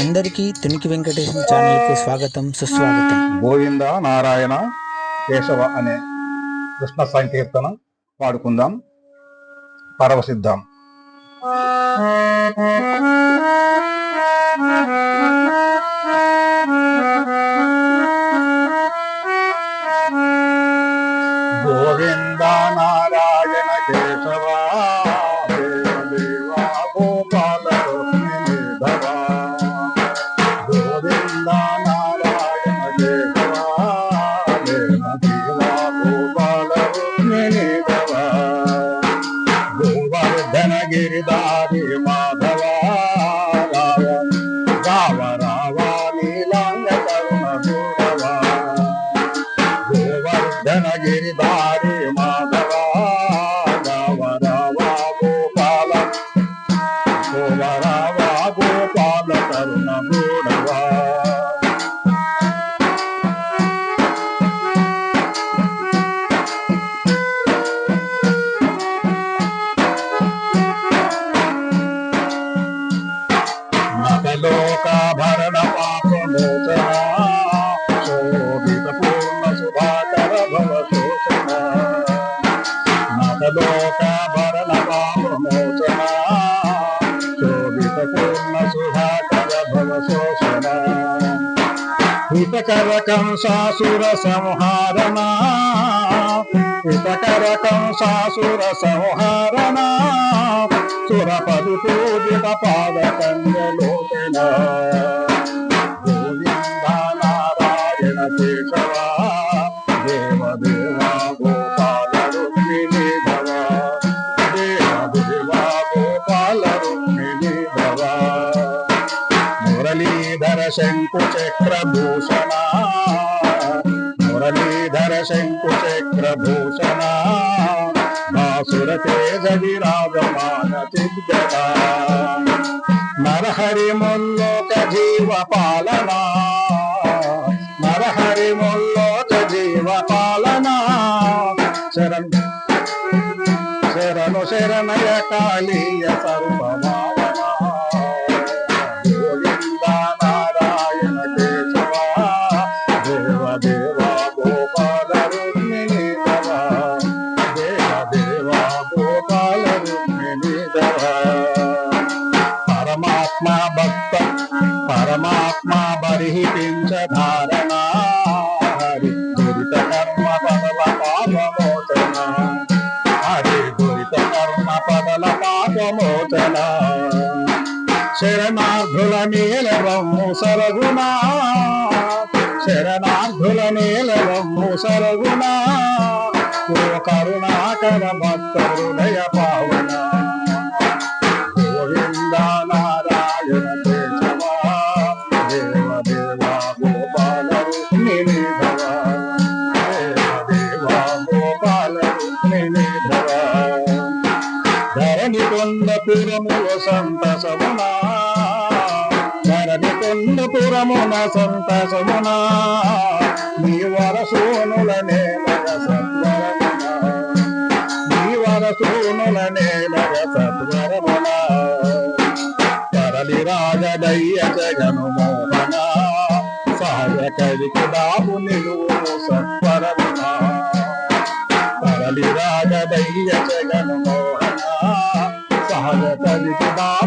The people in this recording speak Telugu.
అందరికీ తునికి వెంకటేశం ఛానల్కు స్వాగతం సుస్వాగతం. గోవింద నారాయణ కేశవ అనే కృష్ణ సంకీర్తన పాడుకుందాం, పరవశిద్దాం. గోవింద నారాయణ కేశవ దేవదేవా గోపాల రుక్మిణీధవ. గోవింద నారాయణ కేశవ దేవదేవా గోపాల రుక్మిణీధవ. గోవర్ధన గిరిధారి మాధవ రావ రావ నీలాంగ కరుణ దూరవ. గోవర్ధన గిరిధారి మాధవ రావ రావ గోపాల రావ గోపాల కరుణ దూరవ. లోకాభరణ పాపమోచన శోభిత పూర్ణ సుధాకర భవ శోషణ. లోకాభరణ పాపమోచన శోభిత పూర్ణ సుధాకర భవ శోషణ. హితకర కంసాసుర సంహారణ హితకర కంసాసుర సంహారణ. సురపది పూజిత పాద కన్యలోచన. గోవింద నారాయణ కేశవ దేవదేవా గోపాల రుక్మిణీధవ. దేవదేవా గోపాల రుక్మిణీధవ. మురళీధర శంకు చక్రభూషణ మురళీధర శంకు చక్రభూషణ. భాసుర తేజ విరాజమాన చిద్గద. నరహరి ముల్లోక జీవ పాలన నరహరి ముల్లోక జీవ పాలన. శరణు శరణు శరణయ కాళీయ సర్వమాయన. గోవింద నారాయణ కేశవ దేవదేవా గోపాల రుక్మిణీధవ. దేవదేవా గోపాల రుక్మిణీధవ. పరమాత్మ భక్త పరమాత్మ బరిహించ ధారణ. హరి దురిత కర్మ పదల పాపమోచన. హరి దురిత కర్మ పదల పాపమోచన. శరణార్థుల నీలవమ్ము సరగుణ శరణార్థుల నీలవమ్ము సరగుణ. కరుణాకర భక్త హృదయ పావన. గోవింద నారాయణ కేశవ దేవదేవా గోపాల రుక్మిణీధవ. దేవదేవా గోపాల రుక్మిణీధవ. ధరణి కొండపురముల సంతసమున ధరణి కొండపురమున సంతసమున. నీ వరసోనుల నేలయ సత్వరమున నీ వరసోనుల నేలయ సత్వరమున. తరలి రాజదయ్య జగను మోహన. సహాయకరికి దాపు నిలువు సత్వరమున. తరలి రాజదయ్య జగను మోహన. సహాయకరికి దాపు